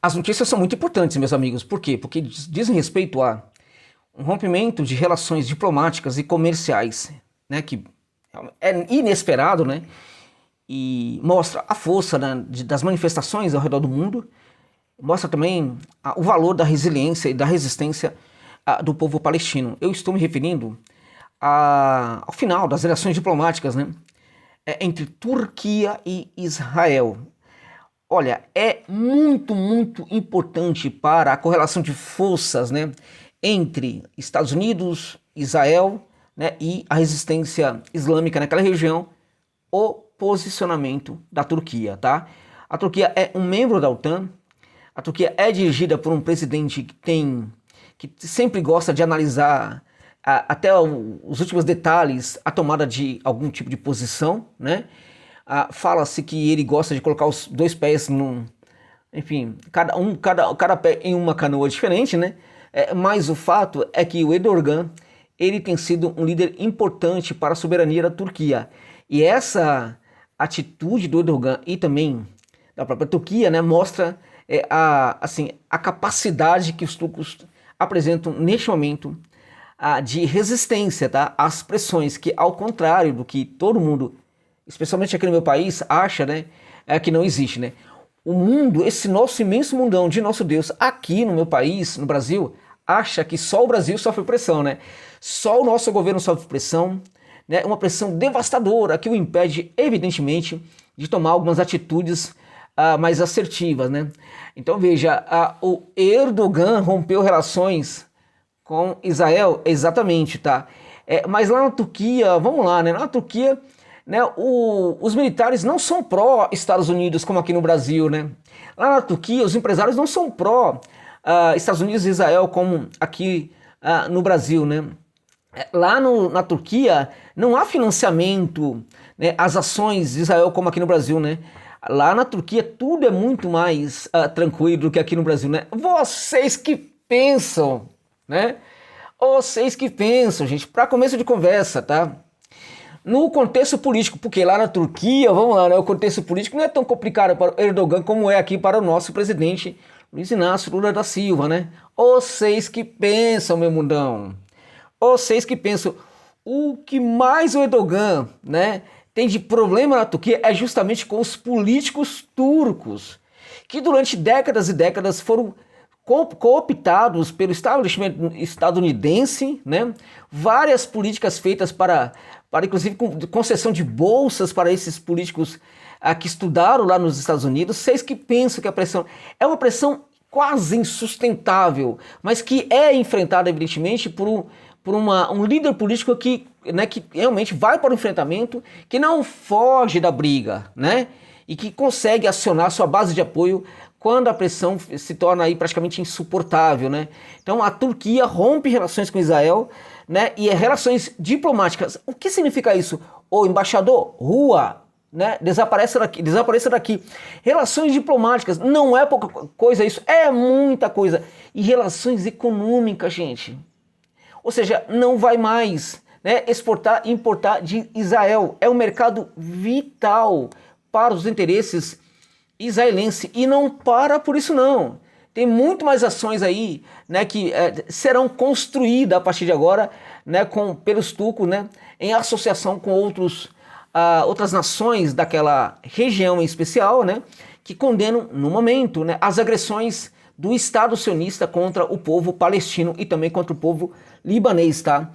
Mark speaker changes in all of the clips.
Speaker 1: As notícias são muito importantes, meus amigos. Por quê? Porque dizem respeito a um rompimento de relações diplomáticas e comerciais, né, que é inesperado, né, e mostra a força, né, das manifestações ao redor do mundo, mostra também o valor da resiliência e da resistência do povo palestino. Eu estou me referindo ao final das relações diplomáticas, né, entre Turquia e Israel. Olha, é muito importante para a correlação de forças, né, entre Estados Unidos, Israel, né, e a resistência islâmica naquela região, o posicionamento da Turquia, tá? A Turquia é um membro da OTAN. A Turquia é dirigida por um presidente que sempre gosta de analisar até os últimos detalhes a tomada de algum tipo de posição, né? Fala-se que ele gosta de colocar os dois pés enfim, cada pé em uma canoa diferente, né? Mas o fato é que o Erdogan, ele tem sido um líder importante para a soberania da Turquia. E essa atitude do Erdogan e também da própria Turquia, né, mostra a capacidade que os turcos apresentam neste momento de resistência, tá, às pressões que, ao contrário do que todo mundo, especialmente aqui no meu país, acha, né, que não existe, né? O mundo, esse nosso imenso mundão de nosso Deus, aqui no meu país, no Brasil, acha que só o Brasil sofre pressão, né? Só o nosso governo sofre pressão, né? Uma pressão devastadora que o impede, evidentemente, de tomar algumas atitudes mais assertivas, né? Então veja, o Erdogan rompeu relações com Israel, exatamente, tá? Mas lá na Turquia, vamos lá, né? Na Turquia, né, os militares não são pró-Estados Unidos como aqui no Brasil, né? Lá na Turquia, os empresários não são pró-Estados Unidos e Israel como aqui no Brasil, né? Lá na Turquia não há financiamento, né, às ações de Israel como aqui no Brasil, né? Lá na Turquia tudo é muito mais tranquilo do que aqui no Brasil, né? Vocês que pensam, né? Vocês que pensam, gente, para começo de conversa, tá? No contexto político, porque lá na Turquia, vamos lá, né, o contexto político não é tão complicado para o Erdogan como é aqui para o nosso presidente Luiz Inácio Lula da Silva, né? Vocês que pensam, meu mundão. Vocês que pensam. O que mais o Erdogan, né, tem de problema na Turquia é justamente com os políticos turcos, que durante décadas e décadas foram cooptados pelo establishment estadunidense, né? Várias políticas feitas para inclusive concessão de bolsas para esses políticos que estudaram lá nos Estados Unidos. Vocês que pensam que a pressão é uma pressão quase insustentável, mas que é enfrentada evidentemente por um líder político que, né, que realmente vai para o enfrentamento, que não foge da briga, né? E que consegue acionar sua base de apoio quando a pressão se torna aí praticamente insuportável, né? Então a Turquia rompe relações com Israel, né? E relações diplomáticas. O que significa isso? O embaixador, rua, né? Desapareça daqui. Relações diplomáticas, não é pouca coisa isso, é muita coisa. E relações econômicas, gente. Ou seja, não vai mais, né, exportar e importar de Israel. É um mercado vital para os interesses israelenses. E não para por isso não. Tem muito mais ações aí, né, que serão construídas a partir de agora, né, pelos turcos, né, em associação com outras nações daquela região em especial, né, que condenam no momento, né, as agressões do Estado sionista contra o povo palestino e também contra o povo libanês, tá?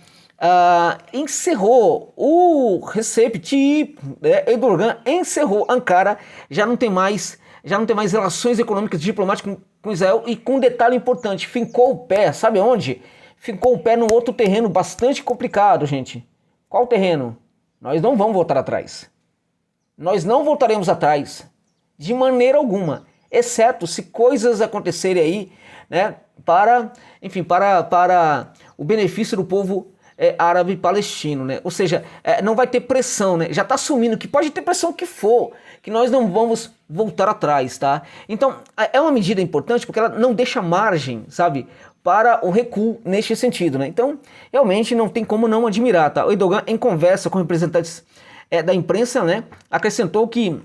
Speaker 1: Encerrou o Recep Tayyip Erdogan, encerrou Ankara, já não tem mais relações econômicas e diplomáticas com Israel, e com um detalhe importante, fincou o pé, sabe onde? Fincou o pé num outro terreno bastante complicado, gente. Qual terreno? Nós não vamos voltar atrás. Nós não voltaremos atrás, de maneira alguma, exceto se coisas acontecerem aí, né, enfim, para o benefício do povo árabe palestino, né? Ou seja, não vai ter pressão, né? Já está assumindo que pode ter pressão que for, que nós não vamos voltar atrás, tá? Então, é uma medida importante porque ela não deixa margem, sabe, para o recuo neste sentido, né? Então, realmente não tem como não admirar, tá? O Erdogan, em conversa com representantes da imprensa, né, acrescentou que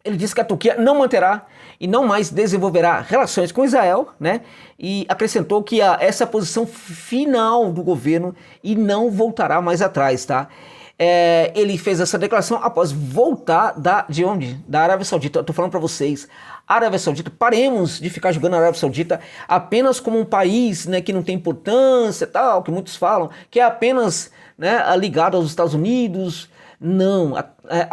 Speaker 1: Ele disse que a Turquia não manterá e não mais desenvolverá relações com Israel, né? E acrescentou que essa é a posição final do governo e não voltará mais atrás, tá? Ele fez essa declaração após voltar de onde? Da Arábia Saudita. Eu tô falando para vocês, Arábia Saudita, paremos de ficar julgando a Arábia Saudita apenas como um país, né, que não tem importância, tal, que muitos falam, que é apenas, né, ligado aos Estados Unidos. Não, a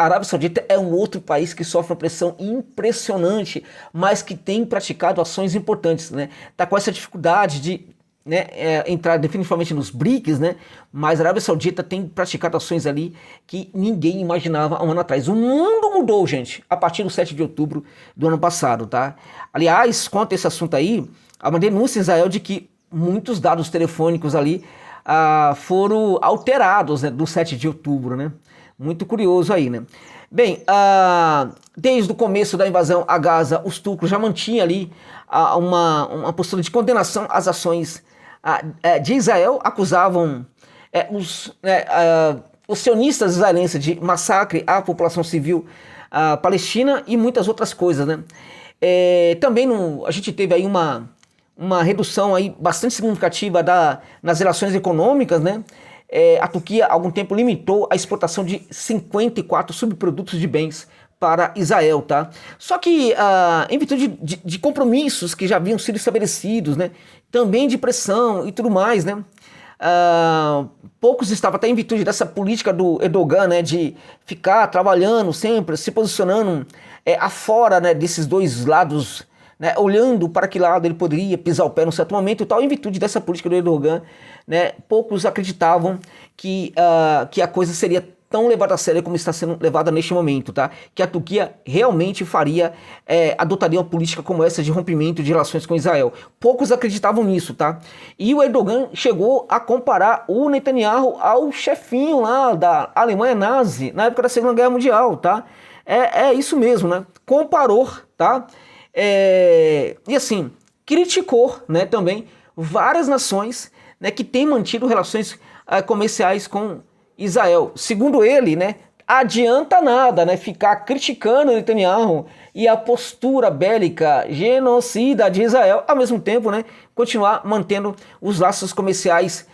Speaker 1: Arábia Saudita é um outro país que sofre uma pressão impressionante, mas que tem praticado ações importantes, né? Tá com essa dificuldade de, né, entrar definitivamente nos BRICS, né? Mas a Arábia Saudita tem praticado ações ali que ninguém imaginava há um ano atrás. O mundo mudou, gente, a partir do 7 de outubro do ano passado, tá? Aliás, quanto a esse assunto aí, há uma denúncia em Israel de que muitos dados telefônicos ali foram alterados, né, do 7 de outubro, né? Muito curioso aí, né? Bem, desde o começo da invasão a Gaza, os turcos já mantinham ali uma postura de condenação às ações de Israel, acusavam os sionistas israelenses de massacre à população civil palestina e muitas outras coisas, né? Também a gente teve aí uma redução aí bastante significativa nas relações econômicas, né? A Turquia há algum tempo limitou a exportação de 54 subprodutos de bens para Israel, tá? Só que em virtude de compromissos que já haviam sido estabelecidos, né? Também de pressão e tudo mais, né? Poucos estavam, até em virtude dessa política do Erdogan, né? De ficar trabalhando sempre, se posicionando afora, né, desses dois lados, né, olhando para que lado ele poderia pisar o pé num certo momento e tal, em virtude dessa política do Erdogan, né, poucos acreditavam que a coisa seria tão levada a sério como está sendo levada neste momento, tá? Que a Turquia realmente adotaria uma política como essa de rompimento de relações com Israel. Poucos acreditavam nisso, tá? E o Erdogan chegou a comparar o Netanyahu ao chefinho lá da Alemanha nazi, na época da Segunda Guerra Mundial, tá? É isso mesmo, né? Comparou, tá? E assim, criticou, né, também várias nações, né, que têm mantido relações comerciais com Israel. Segundo ele, né, adianta nada, né, ficar criticando Netanyahu e a postura bélica genocida de Israel, ao mesmo tempo, né, continuar mantendo os laços comerciais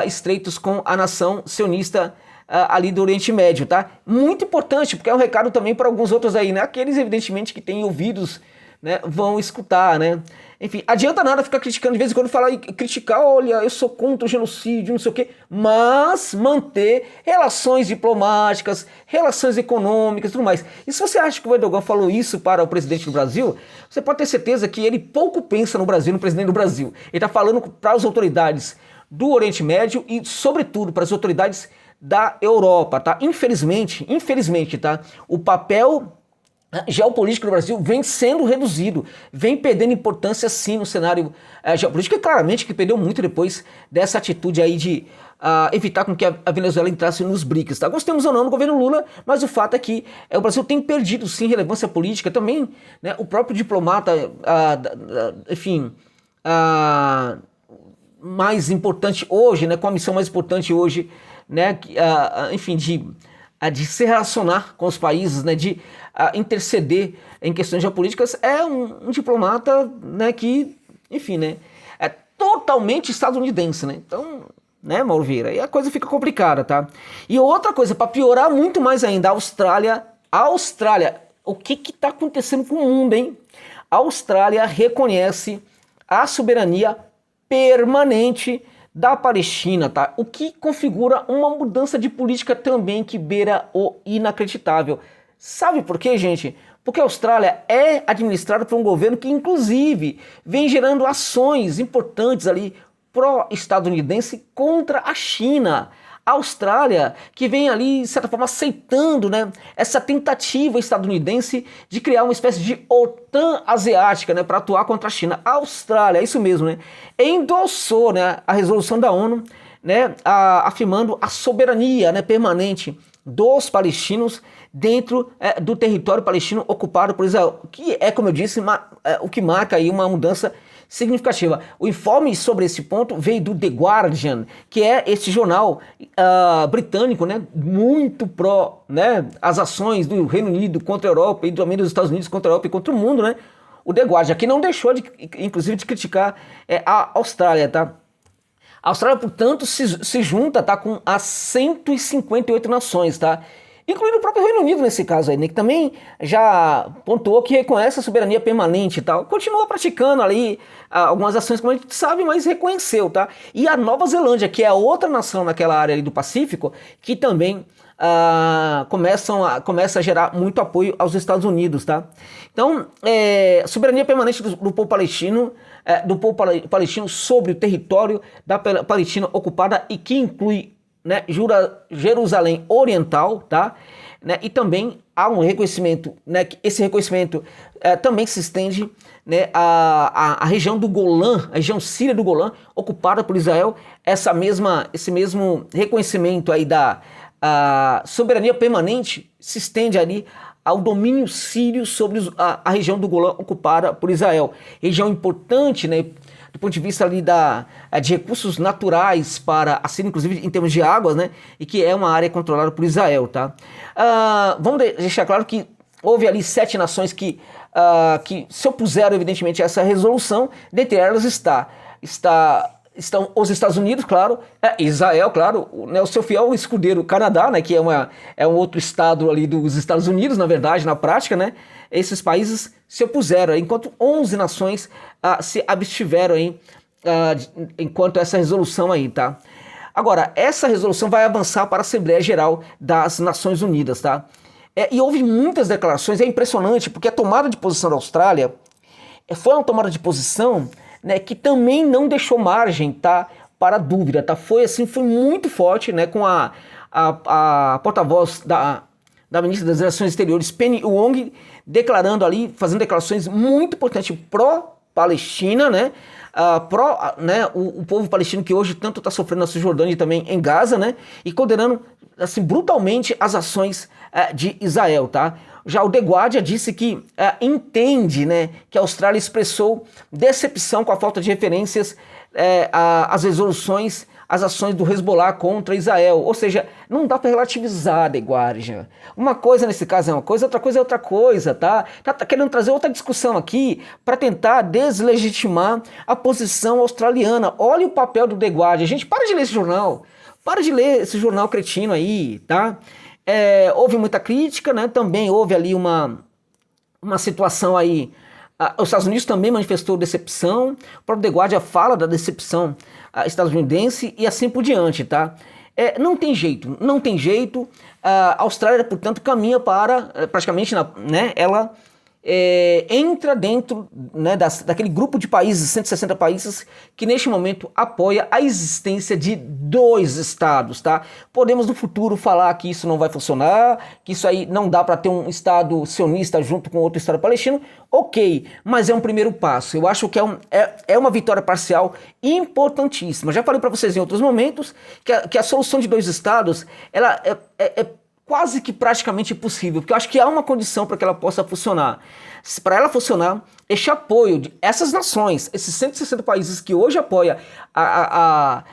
Speaker 1: estreitos com a nação sionista ali do Oriente Médio, tá? Muito importante, porque é um recado também para alguns outros aí, né? Aqueles, evidentemente, que têm ouvidos, né, vão escutar, né? Enfim, adianta nada ficar criticando, de vez em quando falar e criticar, olha, eu sou contra o genocídio, não sei o quê, mas manter relações diplomáticas, relações econômicas e tudo mais. E se você acha que o Erdogan falou isso para o presidente do Brasil, você pode ter certeza que ele pouco pensa no Brasil, no presidente do Brasil. Ele está falando para as autoridades do Oriente Médio e, sobretudo, para as autoridades da Europa, tá? Infelizmente, tá? O papel geopolítico do Brasil vem sendo reduzido, vem perdendo importância sim no cenário geopolítico, e claramente que perdeu muito depois dessa atitude aí de evitar com que a Venezuela entrasse nos BRICS, tá? Gostemos ou não no governo Lula, mas o fato é que o Brasil tem perdido sim relevância política também, né? O próprio diplomata, enfim, mais importante hoje, né? Com a missão mais importante hoje, né? Enfim, de se relacionar com os países, né, de interceder em questões geopolíticas, é um diplomata, né, que, enfim, né, é totalmente estadunidense, né? Então, né, Mauro Vieira, aí a coisa fica complicada, tá? E outra coisa, para piorar muito mais ainda, a Austrália, o que tá acontecendo com o mundo, hein? A Austrália reconhece a soberania permanente da Palestina, tá? O que configura uma mudança de política também que beira o inacreditável. Sabe por quê, gente? Porque a Austrália é administrada por um governo que, inclusive, vem gerando ações importantes ali pró-estadunidense contra a China. A Austrália, que vem ali, de certa forma, aceitando, né, essa tentativa estadunidense de criar uma espécie de OTAN asiática, né, para atuar contra a China. A Austrália, é isso mesmo, né, endossou, né, a resolução da ONU, né, afirmando a soberania, né, permanente dos palestinos dentro do território palestino ocupado por Israel, que é, como eu disse, o que marca aí uma mudança significativa. O informe sobre esse ponto veio do The Guardian, que é esse jornal britânico, né, muito pró, né, as ações do Reino Unido contra a Europa e também dos Estados Unidos contra a Europa e contra o mundo, né? O The Guardian, que não deixou, inclusive, de criticar a Austrália, tá? A Austrália, portanto, se junta, tá, com as 158 nações, tá? Incluindo o próprio Reino Unido nesse caso aí, né, que também já pontuou que reconhece a soberania permanente e tal. Continua praticando ali algumas ações, como a gente sabe, mas reconheceu, tá? E a Nova Zelândia, que é a outra nação naquela área ali do Pacífico, que também começa a gerar muito apoio aos Estados Unidos, tá? Então, soberania permanente do povo palestino, sobre o território da Palestina ocupada e que inclui, né, Jerusalém Oriental, tá? Né, e também há um reconhecimento, né, que esse reconhecimento também se estende, né, à região do Golã, a região síria do Golã, ocupada por Israel. Esse mesmo reconhecimento aí da soberania permanente se estende ali ao domínio sírio sobre a região do Golã ocupada por Israel. Região importante, né, do ponto de vista ali de recursos naturais para a Síria, inclusive em termos de águas, né, e que é uma área controlada por Israel, tá? Vamos deixar claro que houve ali 7 nações que se opuseram, evidentemente, a essa resolução. Dentre elas estão os Estados Unidos, claro, Israel, claro, né, o seu fiel escudeiro Canadá, né, que é um outro estado ali dos Estados Unidos, na verdade, na prática, né? Esses países se opuseram, enquanto 11 nações se abstiveram aí, enquanto essa resolução aí, tá? Agora, essa resolução vai avançar para a Assembleia Geral das Nações Unidas, tá? E houve muitas declarações, é impressionante, porque a tomada de posição da Austrália foi uma tomada de posição, né, que também não deixou margem, tá, para dúvida, tá? Foi muito forte, né, com a porta-voz da ministra das Relações Exteriores, Penny Wong, declarando ali, fazendo declarações muito importantes pró-Palestina, né, né, o povo palestino que hoje tanto está sofrendo na Cisjordânia e também em Gaza, né, e condenando assim brutalmente as ações de Israel, tá? Já o The Guardian disse que entende, né, que a Austrália expressou decepção com a falta de referências às resoluções, às ações do Hezbollah contra Israel. Ou seja, não dá para relativizar, The Guardian. Uma coisa nesse caso é uma coisa, outra coisa é outra coisa, tá? Tá querendo trazer outra discussão aqui para tentar deslegitimar a posição australiana. Olha o papel do The Guardian. Gente, para de ler esse jornal. Para de ler esse jornal cretino aí, tá? Houve muita crítica, né? Também houve ali uma situação aí. Os Estados Unidos também manifestou decepção. O próprio The Guardian fala da decepção estadunidense e assim por diante, tá? Não tem jeito, não tem jeito. A Austrália, portanto, caminha para praticamente, né? Ela entra dentro, né, daquele grupo de países, 160 países, que neste momento apoia a existência de 2 estados, tá? Podemos no futuro falar que isso não vai funcionar, que isso aí não dá para ter um estado sionista junto com outro estado palestino, ok, mas é um primeiro passo. Eu acho que é uma vitória parcial importantíssima. Já falei para vocês em outros momentos que a solução de 2 estados, ela é quase que praticamente impossível, porque eu acho que há uma condição para que ela possa funcionar. Para ela funcionar, este apoio de essas nações, esses 160 países que hoje apoiam a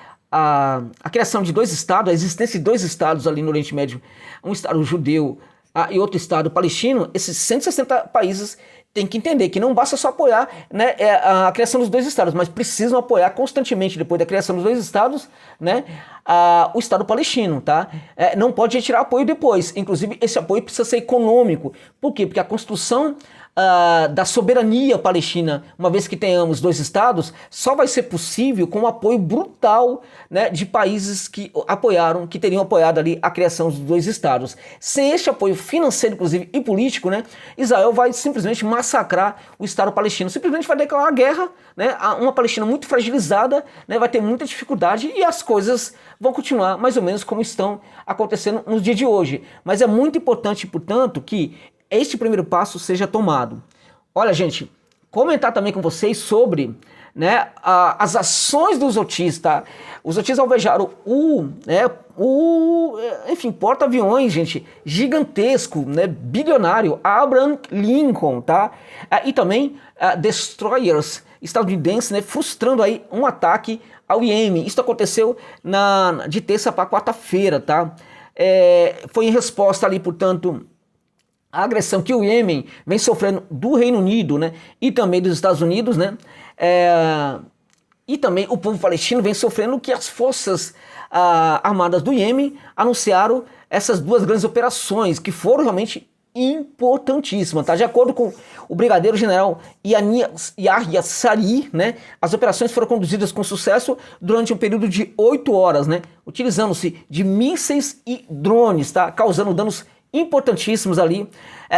Speaker 1: criação de 2 estados, a existência de 2 estados ali no Oriente Médio, um estado judeu e outro estado palestino, esses 160 países têm que entender que não basta só apoiar, né, a criação dos 2 estados, mas precisam apoiar constantemente, depois da criação dos 2 estados, né, o Estado palestino, tá? Não pode retirar apoio depois. Inclusive, esse apoio precisa ser econômico. Por quê? Porque a construção da soberania palestina, uma vez que tenhamos 2 estados, só vai ser possível com o apoio brutal, né, de países que teriam apoiado ali a criação dos 2 estados. Sem este apoio financeiro, inclusive, e político, né, Israel vai simplesmente massacrar o Estado palestino, simplesmente vai declarar guerra, né, a uma Palestina muito fragilizada, né, vai ter muita dificuldade e as coisas vão continuar mais ou menos como estão acontecendo no dia de hoje. Mas é muito importante, portanto, que este primeiro passo seja tomado. Olha, gente, comentar também com vocês sobre, né, as ações dos Houthis, tá? Os Houthis alvejaram enfim, porta-aviões, gente, gigantesco, né, bilionário, Abraham Lincoln, tá? E também destroyers estadunidenses, né, frustrando aí um ataque ao Iêmen. Isso aconteceu de terça para quarta-feira, tá? Foi em resposta ali, portanto, a agressão que o Iêmen vem sofrendo do Reino Unido, né, e também dos Estados Unidos, né, e também o povo palestino vem sofrendo que as forças armadas do Iêmen anunciaram essas duas grandes operações que foram realmente importantíssimas, tá? De acordo com o brigadeiro general Yahya Sari, né, as operações foram conduzidas com sucesso durante um período de 8 horas, né, utilizando-se de mísseis e drones, tá, causando danos importantíssimos ali,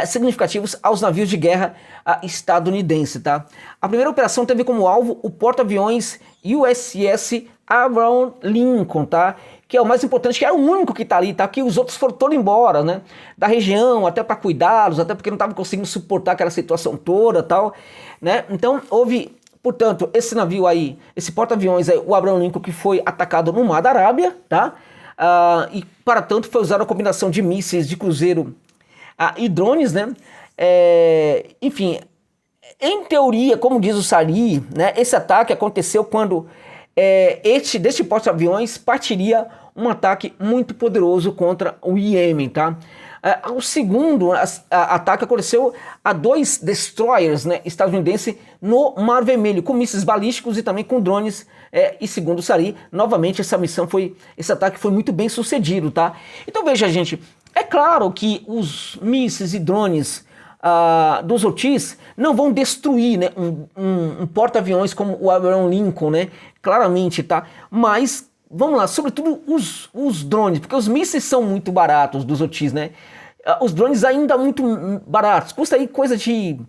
Speaker 1: significativos aos navios de guerra estadunidense, tá? A primeira operação teve como alvo o porta-aviões USS Abraham Lincoln, tá? Que é o mais importante, que é o único que tá ali, tá? Que os outros foram todos embora, né? Da região, até para cuidá-los, até porque não estavam conseguindo suportar aquela situação toda, tal, né? Então houve, portanto, esse navio aí, esse porta-aviões aí, o Abraham Lincoln, que foi atacado no Mar da Arábia, tá? E para tanto foi usada a combinação de mísseis de cruzeiro e drones, né? Enfim, em teoria, como diz o Sari, né, esse ataque aconteceu quando deste porta-aviões partiria um ataque muito poderoso contra o Iêmen, tá? O segundo ataque aconteceu a 2 destroyers, né, estadunidenses no Mar Vermelho, com mísseis balísticos e também com drones. E segundo o Sari, novamente esse ataque foi muito bem sucedido, tá? Então veja, gente, é claro que os mísseis e drones dos Houthis não vão destruir, né, um porta-aviões como o Abraham Lincoln, né? Claramente, tá? Mas vamos lá, sobretudo os drones, porque os mísseis são muito baratos dos Houthis, né? Os drones ainda muito baratos, custa aí coisa de,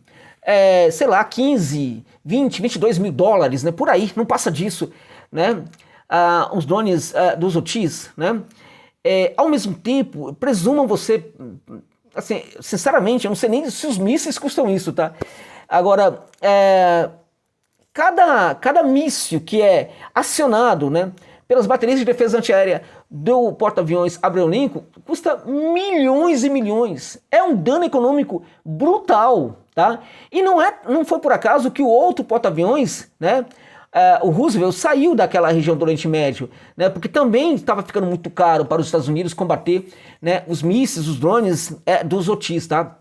Speaker 1: sei lá, 15, 20, 22 mil dólares, né? Por aí, não passa disso, né? Os drones dos Houthis, né? Ao mesmo tempo, presumam você, assim, sinceramente, eu não sei nem se os mísseis custam isso, tá? Agora, cada míssil que é acionado, né, pelas baterias de defesa antiaérea do porta-aviões Abraham Lincoln custa milhões e milhões. É um dano econômico brutal, tá? E não foi por acaso que o outro porta-aviões, né, o Roosevelt, saiu daquela região do Oriente Médio, né, porque também estava ficando muito caro para os Estados Unidos combater, né, os mísseis, os drones dos Houthis, tá?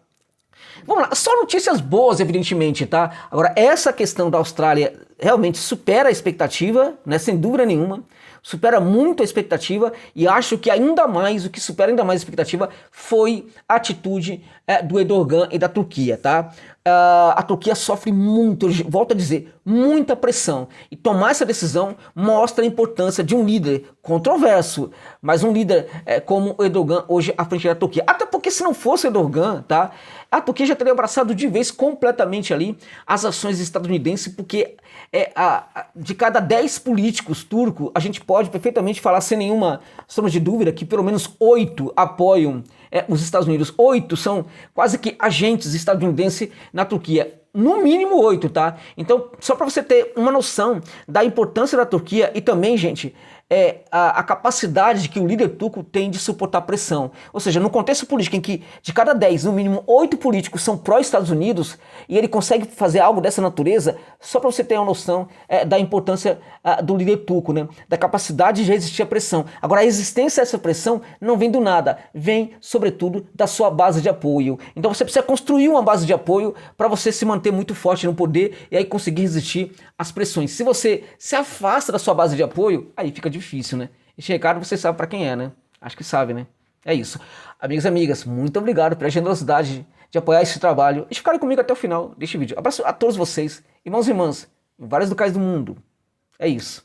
Speaker 1: Vamos lá, só notícias boas, evidentemente, tá? Agora, essa questão da Austrália realmente supera a expectativa, né, sem dúvida nenhuma, supera muito a expectativa, e acho que o que supera ainda mais a expectativa foi a atitude do Erdogan e da Turquia, tá? A Turquia sofre muito, volto a dizer, muita pressão, e tomar essa decisão mostra a importância de um líder controverso, mas um líder como o Erdogan hoje à frente da Turquia. Até porque se não fosse o Erdogan, tá, a Turquia já teria abraçado de vez completamente ali as ações estadunidenses, porque de cada 10 políticos turcos, a gente pode perfeitamente falar sem nenhuma sombra de dúvida que pelo menos 8 apoiam os Estados Unidos. 8 são quase que agentes estadunidenses na Turquia. No mínimo 8, tá? Então, só para você ter uma noção da importância da Turquia e também, gente, a capacidade que o líder turco tem de suportar pressão. Ou seja, no contexto político em que de cada 10, no mínimo 8 políticos são pró-Estados Unidos e ele consegue fazer algo dessa natureza, só para você ter uma noção da importância do líder turco, né? Da capacidade de resistir à pressão. Agora, a existência dessa pressão não vem do nada, vem, sobretudo, da sua base de apoio. Então você precisa construir uma base de apoio para você se manter muito forte no poder e aí conseguir resistir às pressões. Se você se afasta da sua base de apoio, aí fica difícil, né? Esse recado você sabe para quem é, né? Acho que sabe, né? É isso. Amigos e amigas, muito obrigado pela generosidade de apoiar esse trabalho e de ficarem comigo até o final deste vídeo. Abraço a todos vocês, irmãos e irmãs, em vários locais do mundo. É isso.